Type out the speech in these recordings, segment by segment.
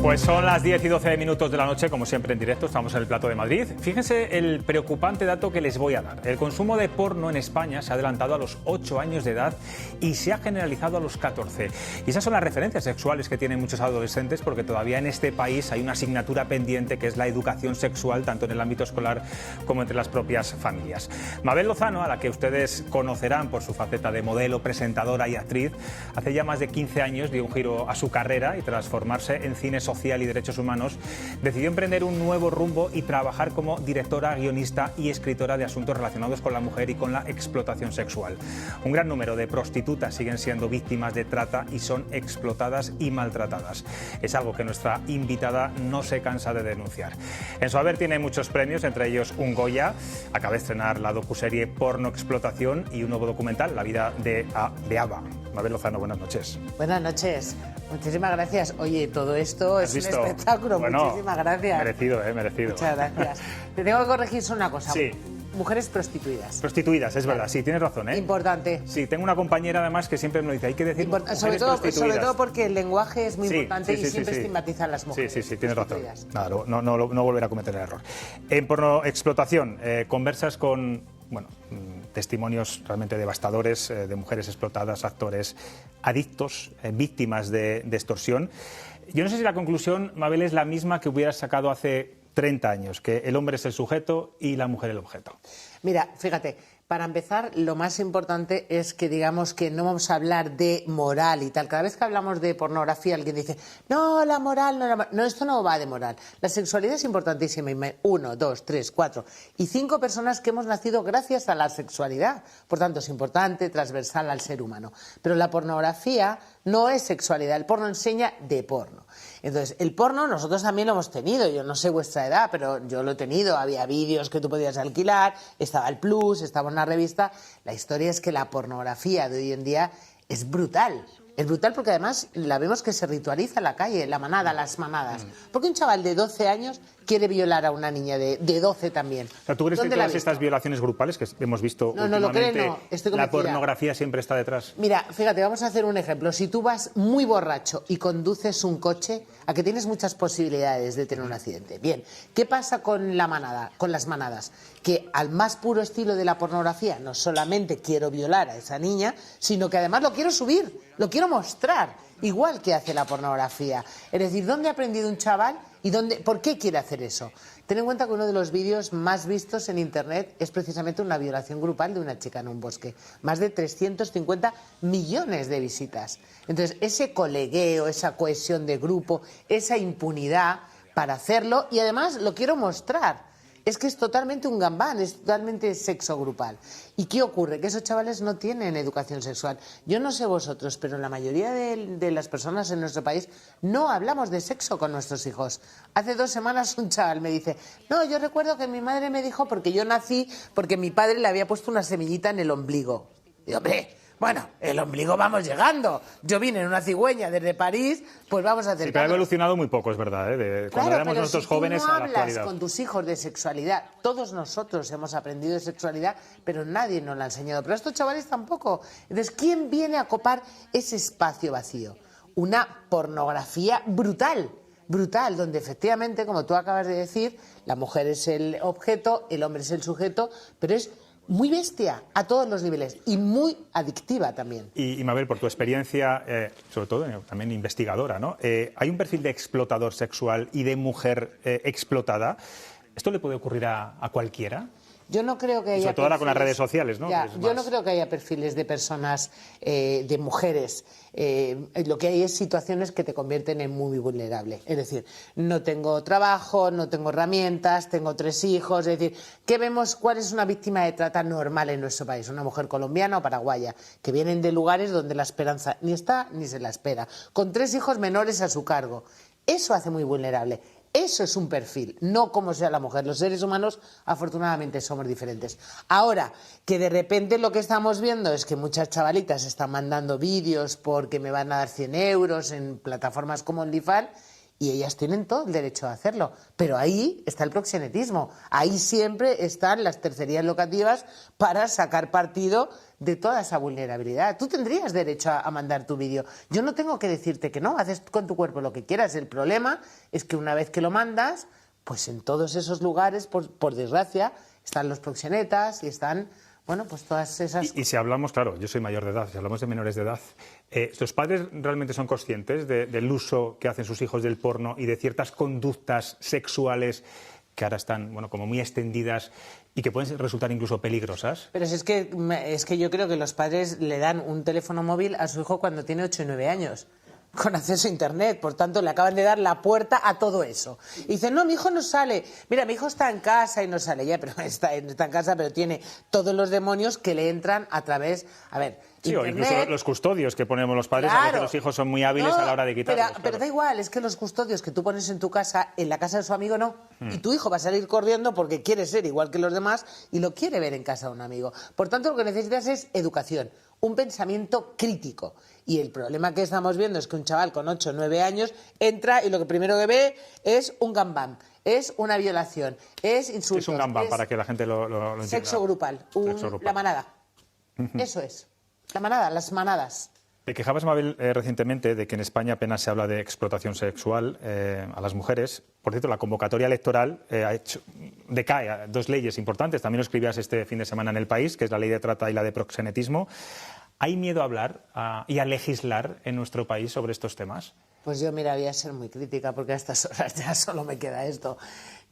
Pues son las 10 y 12 minutos de la noche, como siempre en directo, estamos en el Plato de Madrid. Fíjense el preocupante dato que les voy a dar. El consumo de porno en España se ha adelantado a los 8 años de edad y se ha generalizado a los 14. Y esas son las referencias sexuales que tienen muchos adolescentes, porque todavía en este país hay una asignatura pendiente que es la educación sexual, tanto en el ámbito escolar como entre las propias familias. Mabel Lozano, a la que ustedes conocerán por su faceta de modelo, presentadora y actriz, hace ya más de 15 años dio un giro a su carrera y tras formarse en cine social y derechos humanos, decidió emprender un nuevo rumbo y trabajar como directora, guionista y escritora de asuntos relacionados con la mujer y con la explotación sexual. Un gran número de prostitutas siguen siendo víctimas de trata y son explotadas y maltratadas. Es algo que nuestra invitada no se cansa de denunciar. En su haber tiene muchos premios, entre ellos un Goya. Acaba de estrenar la docuserie Porno Explotación y un nuevo documental, La vida de Ava. Mabel Lozano, buenas noches. Buenas noches. Muchísimas gracias. Oye, todo esto es un espectáculo. Bueno, muchísimas gracias. Merecido, merecido. Muchas gracias. Te tengo que corregir solo una cosa. Sí. Mujeres prostituidas. Prostituidas, es verdad, sí, tienes razón, ¿eh? Importante. Sí, tengo una compañera además que siempre me lo dice, hay que decir sobre todo porque el lenguaje es muy importante y siempre estigmatiza a las mujeres. Sí, tienes razón. Nada, no volver a cometer el error. En Porno Explotación, conversas con, testimonios realmente devastadores de mujeres explotadas, actores adictos, víctimas de extorsión. Yo no sé si la conclusión, Mabel, es la misma que hubieras sacado hace 30 años, que el hombre es el sujeto y la mujer el objeto. Mira, fíjate, para empezar, lo más importante es que digamos que no vamos a hablar de moral y tal. Cada vez que hablamos de pornografía, alguien dice, no, la moral, no, esto no va de moral. La sexualidad es importantísima. 1, 2, 3, 4 y 5 personas que hemos nacido gracias a la sexualidad. Por tanto, es importante, transversal al ser humano. Pero la pornografía no es sexualidad. El porno enseña de porno. Entonces, el porno nosotros también lo hemos tenido. Yo no sé vuestra edad, pero yo lo he tenido. Había vídeos que tú podías alquilar, estaba el Plus, estaba una revista. La historia es que la pornografía de hoy en día es brutal. Es brutal porque además la vemos que se ritualiza en la calle, la manada, las manadas. Porque un chaval de 12 años quiere violar a una niña de 12 también. O sea, ¿tú crees que todas estas violaciones grupales que hemos visto últimamente, la pornografía siempre está detrás? Mira, fíjate, vamos a hacer un ejemplo. Si tú vas muy borracho y conduces un coche, a que tienes muchas posibilidades de tener un accidente. Bien, ¿qué pasa con la manada, con las manadas? Que al más puro estilo de la pornografía, no solamente quiero violar a esa niña, sino que además lo quiero subir, lo quiero mostrar, igual que hace la pornografía. Es decir, ¿dónde ha aprendido un chaval y por qué quiere hacer eso? Ten en cuenta que uno de los vídeos más vistos en Internet es precisamente una violación grupal de una chica en un bosque. Más de 350 millones de visitas. Entonces, ese colegueo, esa cohesión de grupo, esa impunidad para hacerlo, y además lo quiero mostrar. Es que es totalmente un gambán, es totalmente sexo grupal. ¿Y qué ocurre? Que esos chavales no tienen educación sexual. Yo no sé vosotros, pero la mayoría de las personas en nuestro país no hablamos de sexo con nuestros hijos. Hace 2 semanas un chaval me dice, no, yo recuerdo que mi madre me dijo, porque yo nací, porque mi padre le había puesto una semillita en el ombligo. Y hombre, bueno, el ombligo vamos llegando. Yo vine en una cigüeña desde París, pues vamos a hacer. Sí, pero ha evolucionado muy poco, es verdad, ¿eh? Cuando éramos nosotros jóvenes a la actualidad. Hablas con tus hijos de sexualidad. Todos nosotros hemos aprendido de sexualidad, pero nadie nos la ha enseñado. Pero estos chavales tampoco. Entonces, ¿quién viene a copar ese espacio vacío? Una pornografía brutal, donde efectivamente, como tú acabas de decir, la mujer es el objeto, el hombre es el sujeto, pero es muy bestia a todos los niveles y muy adictiva también. Y Mabel, por tu experiencia, sobre todo también investigadora, ¿no? ¿Hay un perfil de explotador sexual y de mujer explotada? ¿Esto le puede ocurrir a cualquiera? Yo no creo que haya sobre todo ahora con las redes sociales, ¿no? Yo no creo que haya perfiles de personas, de mujeres. Lo que hay es situaciones que te convierten en muy vulnerable. Es decir, no tengo trabajo, no tengo herramientas, tengo 3 hijos. Es decir, ¿qué vemos? ¿Cuál es una víctima de trata normal en nuestro país? Una mujer colombiana o paraguaya, que vienen de lugares donde la esperanza ni está ni se la espera, con 3 hijos menores a su cargo. Eso hace muy vulnerable. Eso es un perfil, no como sea la mujer. Los seres humanos, afortunadamente, somos diferentes. Ahora, que de repente lo que estamos viendo es que muchas chavalitas están mandando vídeos porque me van a dar 100 euros en plataformas como OnlyFans y ellas tienen todo el derecho a hacerlo. Pero ahí está el proxenetismo, ahí siempre están las tercerías locativas para sacar partido de toda esa vulnerabilidad. Tú tendrías derecho a mandar tu vídeo. Yo no tengo que decirte que no, haces con tu cuerpo lo que quieras. El problema es que una vez que lo mandas, pues en todos esos lugares, por desgracia, están los proxenetas y están... Bueno, pues todas esas... Y si hablamos, claro, yo soy mayor de edad, si hablamos de menores de edad, ¿los padres realmente son conscientes del uso que hacen sus hijos del porno y de ciertas conductas sexuales que ahora están, bueno, como muy extendidas y que pueden resultar incluso peligrosas? Pero es que yo creo que los padres le dan un teléfono móvil a su hijo cuando tiene 8 y 9 años. Con acceso a Internet, por tanto le acaban de dar la puerta a todo eso. Y dicen, no, mi hijo no sale, mira, mi hijo está en casa y no sale, ya, pero está en casa, pero tiene todos los demonios que le entran a través, a ver, sí, Internet, o incluso los custodios que ponemos los padres, claro, a veces los hijos son muy hábiles a la hora de quitarlos. Pero da igual, es que los custodios que tú pones en tu casa, en la casa de su amigo no, y tu hijo va a salir corriendo porque quiere ser igual que los demás y lo quiere ver en casa de un amigo. Por tanto, lo que necesitas es educación, un pensamiento crítico. Y el problema que estamos viendo es que un chaval con 8 o 9 años entra y lo que primero que ve es un gambam, es una violación, es insultos. Es un gambam, para que la gente lo entienda. Sexo grupal, la manada. Eso es, la manada, las manadas. Te quejabas, Mabel, recientemente de que en España apenas se habla de explotación sexual a las mujeres. Por cierto, la convocatoria electoral decae a 2 leyes importantes. También lo escribías este fin de semana en El País, que es la ley de trata y la de proxenetismo. ¿Hay miedo a hablar y a legislar en nuestro país sobre estos temas? Pues yo, mira, voy a ser muy crítica porque a estas horas ya solo me queda esto.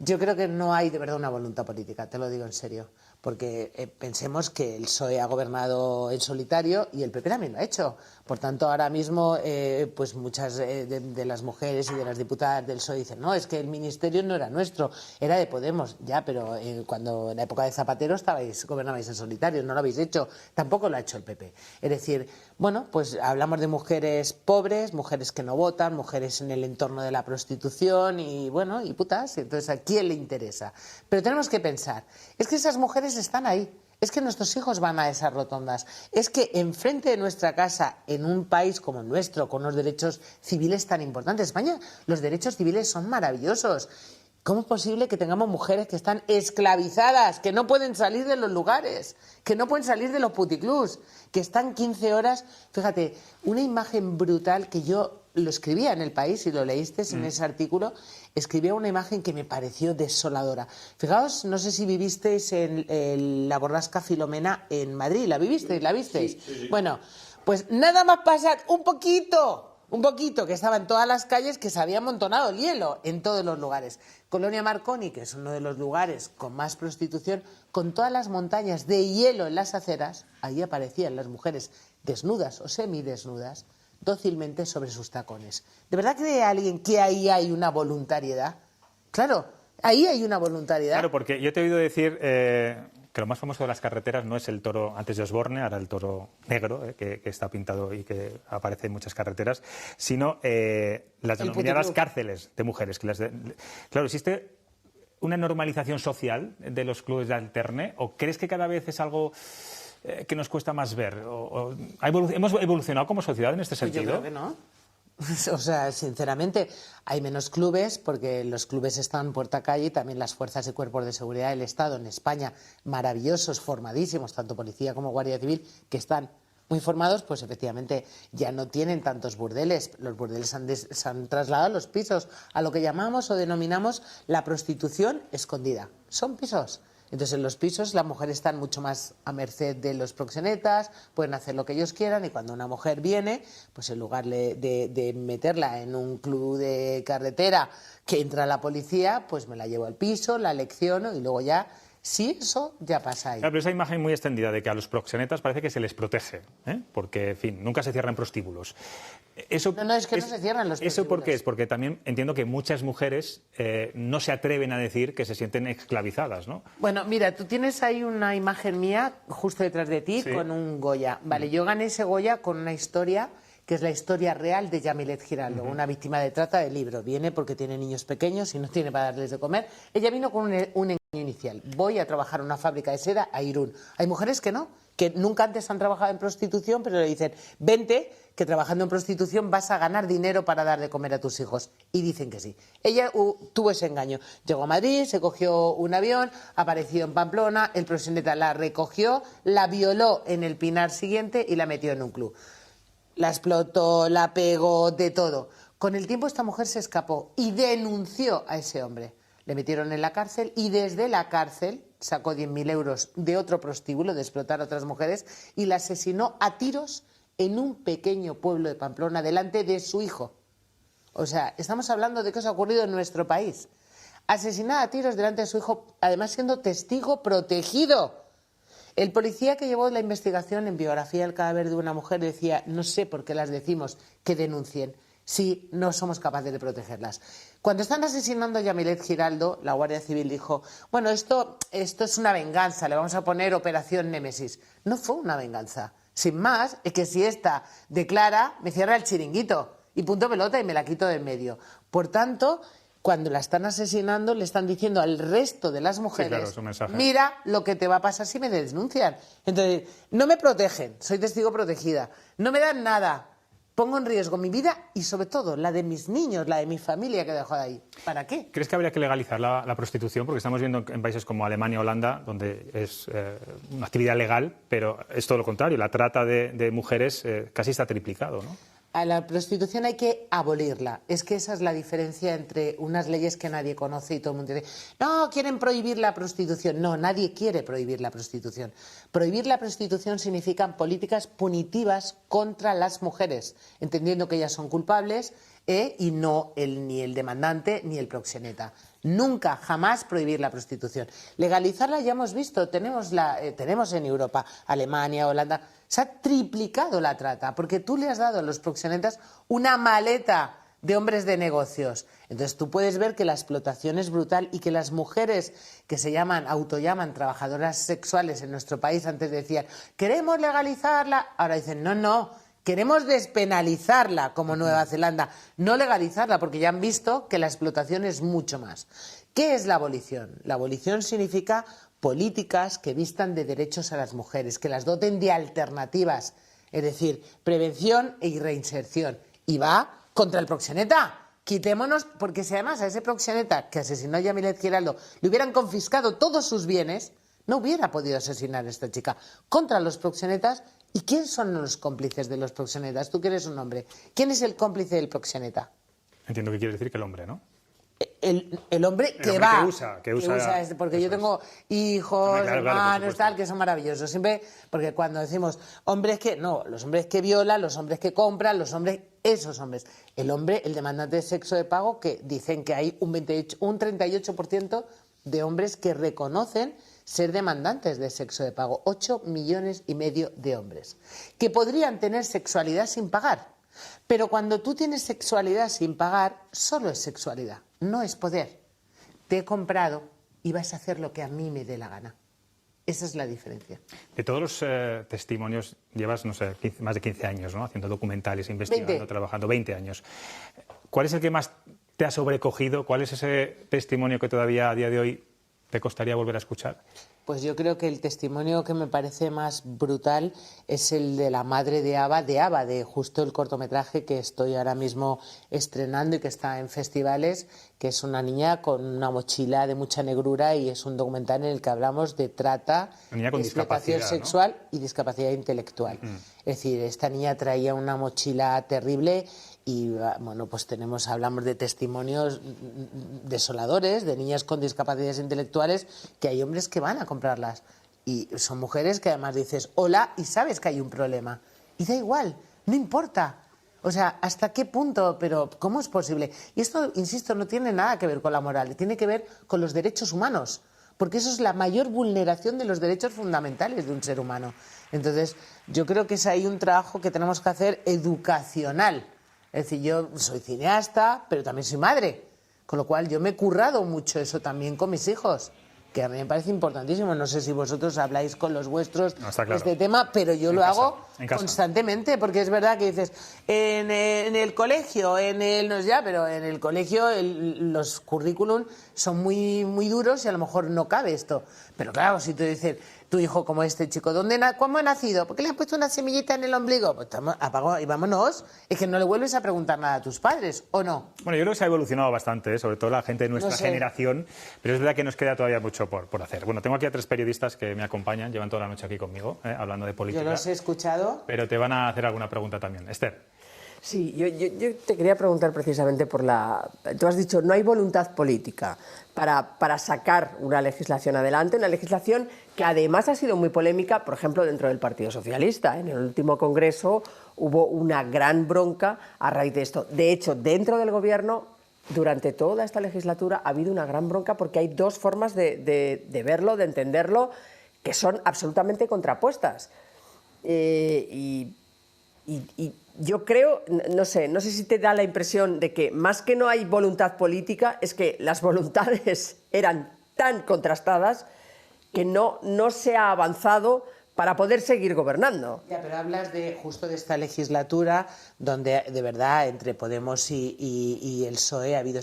Yo creo que no hay de verdad una voluntad política, te lo digo en serio. Porque pensemos que el PSOE ha gobernado en solitario y el PP también lo ha hecho. Por tanto, ahora mismo pues muchas de las mujeres y de las diputadas del PSOE dicen, no, es que el ministerio no era nuestro, era de Podemos. Ya, pero cuando en la época de Zapatero gobernabais en solitario, no lo habéis hecho. Tampoco lo ha hecho el PP. Es decir, bueno, pues hablamos de mujeres pobres, mujeres que no votan, mujeres en el entorno de la prostitución y, bueno, y putas. Entonces, ¿a quién le interesa? Pero tenemos que pensar, es que esas mujeres están ahí. Es que nuestros hijos van a esas rotondas. Es que enfrente de nuestra casa, en un país como el nuestro, con unos derechos civiles tan importantes, España, los derechos civiles son maravillosos. ¿Cómo es posible que tengamos mujeres que están esclavizadas, que no pueden salir de los lugares, que no pueden salir de los puticlús, que están 15 horas? Fíjate, una imagen brutal que yo lo escribía en El País, si lo leíste en ese artículo, escribía una imagen que me pareció desoladora. Fijaos, no sé si vivisteis en la borrasca Filomena en Madrid. ¿La vivisteis? ¿La visteis? Sí, sí, sí. Bueno, pues nada más pasar un poquito, que estaba en todas las calles, que se había amontonado el hielo en todos los lugares. Colonia Marconi, que es uno de los lugares con más prostitución, con todas las montañas de hielo en las aceras, ahí aparecían las mujeres desnudas o semidesnudas, dócilmente sobre sus tacones. ¿De verdad cree alguien que ahí hay una voluntariedad? Claro, ahí hay una voluntariedad. Claro, porque yo te he oído decir que lo más famoso de las carreteras no es el toro antes de Osborne, ahora el toro negro, que está pintado y que aparece en muchas carreteras, sino las denominadas cárceles de mujeres. Claro, ¿existe una normalización social de los clubes de alterne o crees que cada vez es algo que nos cuesta más ver? ¿Hemos evolucionado como sociedad en este sentido? Yo creo que no. O sea, sinceramente, hay menos clubes porque los clubes están puerta a calle y también las fuerzas y cuerpos de seguridad del Estado en España, maravillosos, formadísimos, tanto policía como guardia civil, que están muy formados, pues efectivamente ya no tienen tantos burdeles. Los burdeles se han trasladado a los pisos, a lo que llamamos o denominamos la prostitución escondida. Son pisos. Entonces, en los pisos las mujeres están mucho más a merced de los proxenetas, pueden hacer lo que ellos quieran y cuando una mujer viene, pues en lugar de meterla en un club de carretera que entra la policía, pues me la llevo al piso, la lecciono y luego ya, sí, eso ya pasa ahí. Claro, pero esa imagen muy extendida de que a los proxenetas parece que se les protege, porque, en fin, nunca se cierran prostíbulos. Eso, no, es que no se cierran los prostíbulos. ¿Eso por qué es? Porque también entiendo que muchas mujeres no se atreven a decir que se sienten esclavizadas, ¿no? Bueno, mira, tú tienes ahí una imagen mía justo detrás de ti, sí, con un Goya. Vale, yo gané ese Goya con una historia que es la historia real de Yamilet Giraldo, una víctima de trata del libro. Viene porque tiene niños pequeños y no tiene para darles de comer. Ella vino con un engaño inicial. Voy a trabajar en una fábrica de seda a Irún. Hay mujeres que no, que nunca antes han trabajado en prostitución, pero le dicen, vente, que trabajando en prostitución vas a ganar dinero para dar de comer a tus hijos. Y dicen que sí. Ella tuvo ese engaño. Llegó a Madrid, se cogió un avión, apareció en Pamplona, el proxeneta la recogió, la violó en el Pinar siguiente y la metió en un club. La explotó, la pegó, de todo. Con el tiempo esta mujer se escapó y denunció a ese hombre. Le metieron en la cárcel y desde la cárcel sacó 10.000 euros de otro prostíbulo, de explotar a otras mujeres, y la asesinó a tiros en un pequeño pueblo de Pamplona delante de su hijo. O sea, estamos hablando de que eso ha ocurrido en nuestro país. Asesinada a tiros delante de su hijo, además siendo testigo protegido. El policía que llevó la investigación en biografía del cadáver de una mujer decía, no sé por qué las decimos que denuncien si no somos capaces de protegerlas. Cuando están asesinando a Yamilet Giraldo, la Guardia Civil dijo, bueno, esto es una venganza, le vamos a poner Operación Némesis. No fue una venganza. Sin más, es que si esta declara, me cierra el chiringuito y punto pelota y me la quito de en medio. Por tanto, cuando la están asesinando, le están diciendo al resto de las mujeres, sí, claro, mira lo que te va a pasar si me denuncian. Entonces, no me protegen, soy testigo protegida, no me dan nada, pongo en riesgo mi vida y sobre todo la de mis niños, la de mi familia que dejo de ahí. ¿Para qué? ¿Crees que habría que legalizar la prostitución? Porque estamos viendo en países como Alemania o Holanda, donde es una actividad legal, pero es todo lo contrario, la trata de mujeres casi está triplicado, ¿no? A la prostitución hay que abolirla. Es que esa es la diferencia entre unas leyes que nadie conoce y todo el mundo dice, no, quieren prohibir la prostitución. No, nadie quiere prohibir la prostitución. Prohibir la prostitución significan políticas punitivas contra las mujeres, entendiendo que ellas son culpables y no ni el demandante ni el proxeneta. Nunca, jamás prohibir la prostitución. Legalizarla ya hemos visto, tenemos en Europa, Alemania, Holanda, se ha triplicado la trata, porque tú le has dado a los proxenetas una maleta de hombres de negocios. Entonces tú puedes ver que la explotación es brutal y que las mujeres que se autollaman trabajadoras sexuales en nuestro país, antes decían, queremos legalizarla, ahora dicen, no, queremos despenalizarla como Nueva Zelanda, no legalizarla, porque ya han visto que la explotación es mucho más. ¿Qué es la abolición? La abolición significa políticas que vistan de derechos a las mujeres, que las doten de alternativas, es decir, prevención e reinserción. Y va contra el proxeneta. Quitémonos, porque si además a ese proxeneta que asesinó a Yamilet Giraldo le hubieran confiscado todos sus bienes, no hubiera podido asesinar a esta chica. Contra los proxenetas. ¿Y quién son los cómplices de los proxenetas? Tú que eres un hombre. ¿Quién es el cómplice del proxeneta? Entiendo que quiere decir que el hombre, ¿no? El hombre que usa porque yo tengo hijos, hermanos, tal, que son maravillosos. Siempre, porque cuando decimos hombres que, no, los hombres que violan, los hombres que compran, esos hombres. El hombre, el demandante de sexo de pago, que dicen que hay un 38% de hombres que reconocen ser demandantes de sexo de pago. 8,5 millones de hombres que podrían tener sexualidad sin pagar. Pero cuando tú tienes sexualidad sin pagar, solo es sexualidad, no es poder. Te he comprado y vas a hacer lo que a mí me dé la gana. Esa es la diferencia. De todos los testimonios, llevas, no sé, más de 15 años, ¿no? Haciendo documentales, investigando, 20. Trabajando, 20 años. ¿Cuál es el que más te ha sobrecogido? ¿Cuál es ese testimonio que todavía a día de hoy te costaría volver a escuchar? Pues yo creo que el testimonio que me parece más brutal es el de la madre de Ava, de justo el cortometraje que estoy ahora mismo estrenando y que está en festivales, que es una niña con una mochila de mucha negrura y es un documental en el que hablamos de trata, explotación sexual, ¿no? Y discapacidad intelectual. Es decir, esta niña traía una mochila terrible y bueno, pues hablamos de testimonios desoladores de niñas con discapacidades intelectuales, que hay hombres que van a comprarlas y son mujeres que además dices hola y sabes que hay un problema y da igual, no importa. O sea, ¿hasta qué punto? Pero ¿cómo es posible? Y esto, insisto, no tiene nada que ver con la moral, tiene que ver con los derechos humanos, porque eso es la mayor vulneración de los derechos fundamentales de un ser humano. Entonces, yo creo que es ahí un trabajo que tenemos que hacer educacional. Es decir, yo soy cineasta, pero también soy madre, con lo cual yo me he currado mucho eso también con mis hijos, que a mí me parece importantísimo. No sé si vosotros habláis con los vuestros de este tema, pero yo lo hago constantemente, porque es verdad que dices, en el colegio, pero en el colegio los currículum son muy, muy duros y a lo mejor no cabe esto. Pero claro, si tú dices, tu hijo como este chico, ¿cómo ha nacido? ¿Por qué le han puesto una semillita en el ombligo? Pues apaga y vámonos. Es que no le vuelves a preguntar nada a tus padres, ¿o no? Bueno, yo creo que se ha evolucionado bastante, sobre todo la gente de nuestra generación, pero es verdad que nos queda todavía mucho por hacer. Bueno, tengo aquí a 3 periodistas que me acompañan, llevan toda la noche aquí conmigo, hablando de política. Yo los he escuchado. Pero te van a hacer alguna pregunta también. Esther. Sí, yo te quería preguntar precisamente por Tú has dicho, no hay voluntad política para sacar una legislación adelante, una legislación que además ha sido muy polémica, por ejemplo, dentro del Partido Socialista. En el último Congreso hubo una gran bronca a raíz de esto. De hecho, dentro del Gobierno, durante toda esta legislatura, ha habido una gran bronca porque hay 2 formas de verlo, de entenderlo, que son absolutamente contrapuestas. Y yo creo, no sé si te da la impresión de que más que no hay voluntad política, es que las voluntades eran tan contrastadas que no se ha avanzado para poder seguir gobernando. Ya, pero hablas justo de esta legislatura donde de verdad entre Podemos y el PSOE ha habido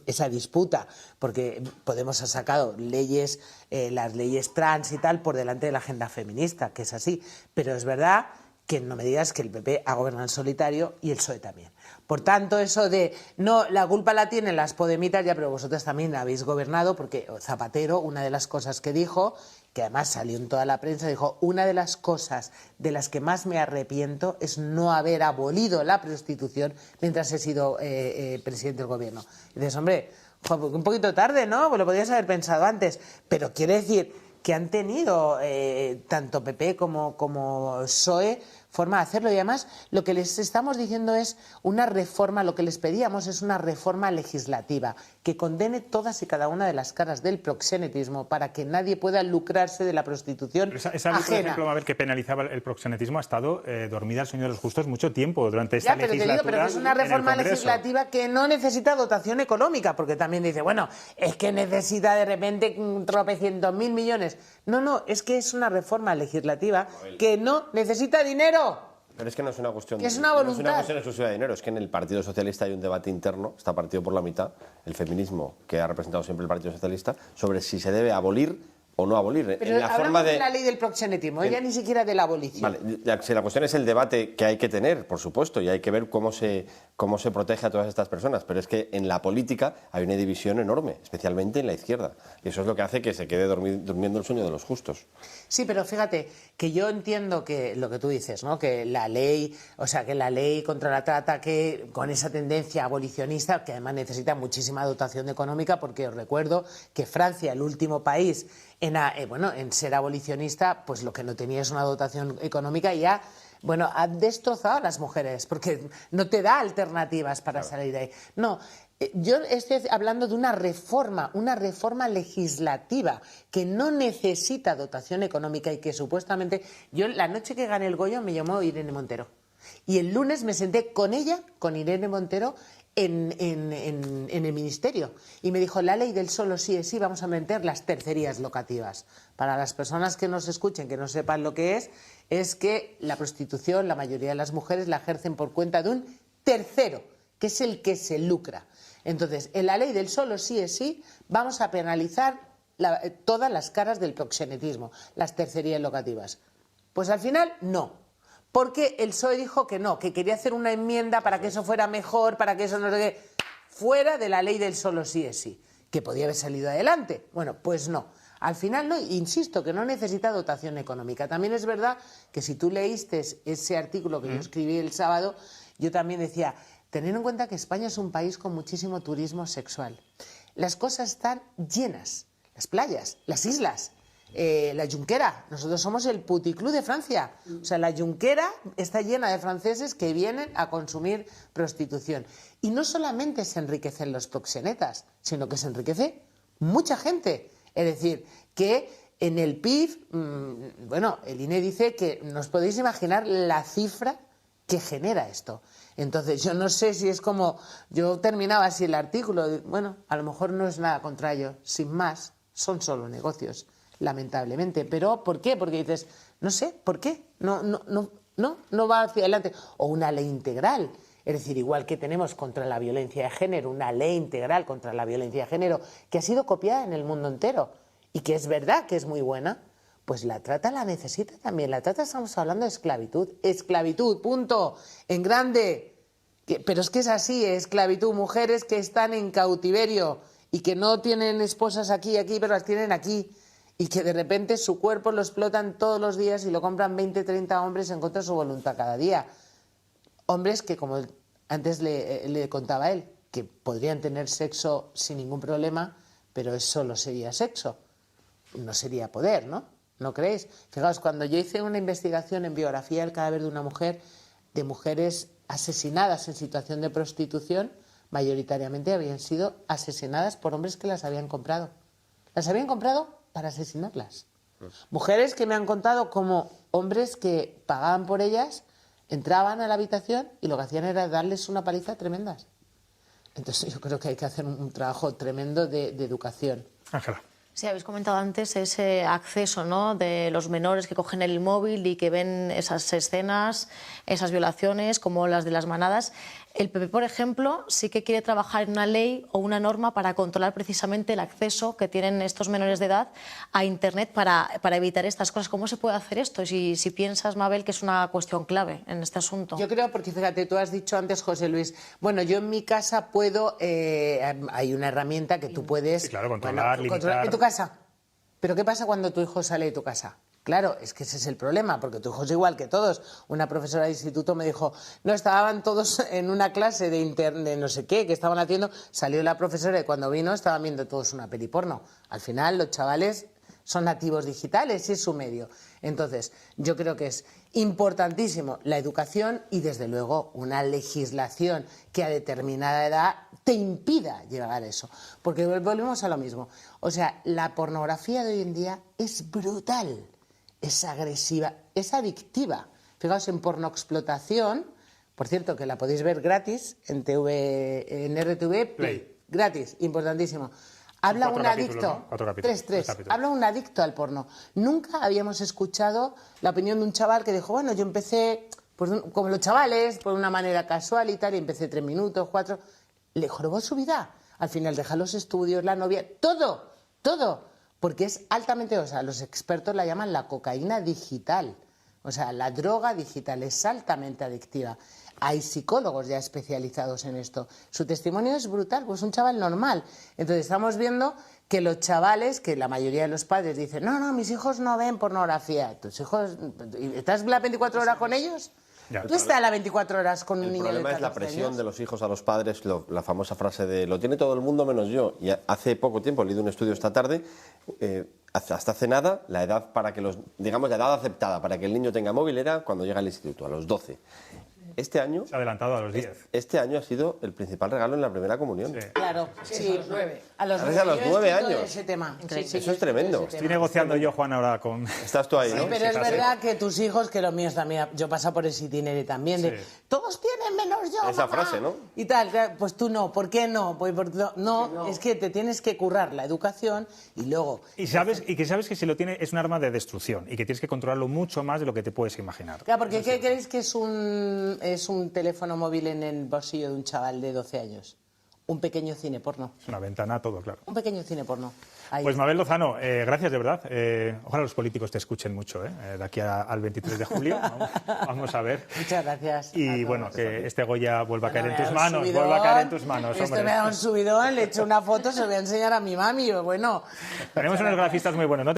esa disputa, porque Podemos ha sacado leyes, las leyes trans y tal, por delante de la agenda feminista, que es así. Pero es verdad que no me digas que el PP ha gobernado en solitario y el PSOE también. Por tanto, eso de, no, la culpa la tienen las podemitas, ya, pero vosotras también habéis gobernado, porque Zapatero, una de las cosas que dijo, que además salió en toda la prensa, dijo, una de las cosas de las que más me arrepiento es no haber abolido la prostitución mientras he sido presidente del gobierno. Y dices, hombre, un poquito tarde, ¿no? Pues lo podías haber pensado antes, pero quiere decir que han tenido tanto PP como PSOE forma de hacerlo, y además lo que les estamos diciendo es una reforma, lo que les pedíamos es una reforma legislativa que condene todas y cada una de las caras del proxenetismo para que nadie pueda lucrarse de la prostitución esa ley, ajena. por ejemplo, a ver, que penalizaba el proxenetismo, ha estado dormida al sueño de los justos mucho tiempo durante esta legislatura. Pero que es una reforma legislativa que no necesita dotación económica, porque también dice, bueno, es que necesita de repente tropecientos mil millones. No, es que es una reforma legislativa que no necesita dinero. Pero es que no es una cuestión es una voluntad. No es una cuestión exclusiva de dinero, es que en el Partido Socialista hay un debate interno, está partido por la mitad, el feminismo, que ha representado siempre el Partido Socialista, sobre si se debe abolir o no abolir. Pero hablamos de la ley del proxenetismo, ya ni siquiera de la abolición. Vale, si la cuestión es el debate que hay que tener, por supuesto, y hay que ver cómo se protege a todas estas personas, pero es que en la política hay una división enorme, especialmente en la izquierda, y eso es lo que hace que se quede durmiendo el sueño de los justos. Sí, pero fíjate que yo entiendo que lo que tú dices, ¿no? Que la ley, que la ley contra la trata, que con esa tendencia abolicionista, que además necesita muchísima dotación económica, porque os recuerdo que Francia, el último país en ser abolicionista, pues lo que no tenía es una dotación económica y ya, ha destrozado a las mujeres, porque no te da alternativas para salir de ahí. No, yo estoy hablando de una reforma legislativa que no necesita dotación económica y que supuestamente, yo la noche que gané el Goya me llamó Irene Montero y el lunes me senté con ella, con Irene Montero, en el ministerio y me dijo, la ley del solo sí es sí, vamos a meter las tercerías locativas. Para las personas que nos escuchen, que no sepan lo que es que la prostitución, la mayoría de las mujeres la ejercen por cuenta de un tercero, que es el que se lucra. Entonces, en la ley del solo sí es sí, vamos a penalizar todas las caras del proxenetismo, las tercerías locativas. Pues al final, no. Porque el PSOE dijo que no, que quería hacer una enmienda para que eso fuera mejor, para que eso no sé qué, fuera de la ley del solo sí es sí, que podía haber salido adelante. Bueno, pues no. Al final, no, insisto, que no necesita dotación económica. También es verdad que si tú leíste ese artículo que yo escribí el sábado, yo también decía, tener en cuenta que España es un país con muchísimo turismo sexual. Las cosas están llenas, las playas, las islas. La Junquera, nosotros somos el puticlub de Francia, o sea, la Junquera está llena de franceses que vienen a consumir prostitución y no solamente se enriquecen los proxenetas, sino que se enriquece mucha gente, es decir, que en el PIB, el INE dice que nos podéis imaginar la cifra que genera esto. Entonces, yo no sé si es como, yo terminaba así el artículo, a lo mejor no es nada contra ello, sin más, son solo negocios. Lamentablemente, pero ¿por qué? Porque dices, no sé, ¿por qué? No va hacia adelante. O una ley integral, es decir, igual que tenemos contra la violencia de género, una ley integral contra la violencia de género que ha sido copiada en el mundo entero y que es verdad que es muy buena, pues la trata la necesita también. La trata, estamos hablando de esclavitud. Esclavitud, punto. En grande. Pero es que es así, esclavitud. Mujeres que están en cautiverio y que no tienen esposas aquí, pero las tienen aquí. Y que de repente su cuerpo lo explotan todos los días y lo compran 20, 30 hombres en contra de su voluntad cada día. Hombres que, como antes le contaba él, que podrían tener sexo sin ningún problema, pero eso solo sería sexo. No sería poder, ¿no? ¿No creéis? Fijaos, cuando yo hice una investigación en biografía del cadáver de una mujer, de mujeres asesinadas en situación de prostitución, mayoritariamente habían sido asesinadas por hombres que las habían comprado. Las habían comprado para asesinarlas. Mujeres que me han contado como hombres que pagaban por ellas, entraban a la habitación y lo que hacían era darles una paliza tremendas. Entonces yo creo que hay que hacer un trabajo tremendo de educación. Ángela. Sí, habéis comentado antes ese acceso, ¿no?, de los menores que cogen el móvil y que ven esas escenas, esas violaciones, como las de las manadas. El PP, por ejemplo, sí que quiere trabajar en una ley o una norma para controlar precisamente el acceso que tienen estos menores de edad a Internet para evitar estas cosas. ¿Cómo se puede hacer esto? Si piensas, Mabel, que es una cuestión clave en este asunto. Yo creo, porque fíjate, tú has dicho antes, José Luis, bueno, yo en mi casa puedo, hay una herramienta que tú puedes... Sí, claro, controlar, limitar... En tu casa. Pero ¿qué pasa cuando tu hijo sale de tu casa? Claro, es que ese es el problema, porque tu hijo es igual que todos. Una profesora de instituto me dijo, no, estaban todos en una clase de internet, no sé qué, que estaban haciendo, salió la profesora y cuando vino estaban viendo todos una peli porno. Al final los chavales son nativos digitales, es su medio. Entonces, yo creo que es importantísimo la educación y, desde luego, una legislación que a determinada edad te impida llegar a eso. Porque volvemos a lo mismo. O sea, la pornografía de hoy en día es brutal. Es agresiva, es adictiva. Fijaos, en Pornoexplotación, por cierto, que la podéis ver gratis en RTV Play. Gratis, importantísimo. Habla un adicto, habla un adicto al porno. Nunca habíamos escuchado la opinión de un chaval que dijo, bueno, yo empecé, pues, como los chavales, por una manera casual y tal, y empecé 3 minutos, 4. Le jorobó su vida. Al final deja los estudios, la novia, todo. Porque es altamente, o sea, los expertos la llaman la cocaína digital. O sea, la droga digital es altamente adictiva. Hay psicólogos ya especializados en esto. Su testimonio es brutal, pues un chaval normal. Entonces estamos viendo que los chavales, que la mayoría de los padres dicen, no, mis hijos no ven pornografía. ¿Tus hijos, estás las 24 horas con ellos? Ya, ¿Tú estás las 24 horas con un niño de 14 años? El problema es la presión años? de los hijos a los padres, la famosa frase de lo tiene todo el mundo menos yo. Y hace poco tiempo, he leído un estudio esta tarde, hasta hace nada, la edad para que la edad aceptada para que el niño tenga móvil era cuando llega al instituto, a los 12. Este año... Se ha adelantado a los 10. Este año ha sido el principal regalo en la primera comunión. Sí. Claro, sí. A los 9 años. Ese tema. Sí, Eso es tremendo. Estoy negociando yo, Juan, ahora con... Estás tú ahí, Sí, ¿no? pero es verdad que tus hijos, que los míos también, yo paso por ese itinerario también, de Sí. todos tienen menos yo, Esa mamá. frase, ¿no? Y tal, pues tú no, ¿por qué no? Pues no, es que te tienes que currar la educación y luego... Y que sabes que si lo tiene es un arma de destrucción y que tienes que controlarlo mucho más de lo que te puedes imaginar. Claro, porque ¿qué creéis que es un teléfono móvil en el bolsillo de un chaval de 12 años? Un pequeño cine porno. Es una ventana, todo, claro. Un pequeño cine porno. Ahí. Pues Mabel Lozano, gracias de verdad. Ojalá los políticos te escuchen mucho, de aquí al 23 de julio. Vamos a ver. Muchas gracias. Y bueno, que este Goya vuelva a caer en tus Me ha dado un manos. subidón. Vuelva a caer en tus manos, Esto hombre. me ha dado un subidón, le he hecho una foto, se lo voy a enseñar a mi mami. Bueno, Tenemos unos grafistas muy buenos. ¿No?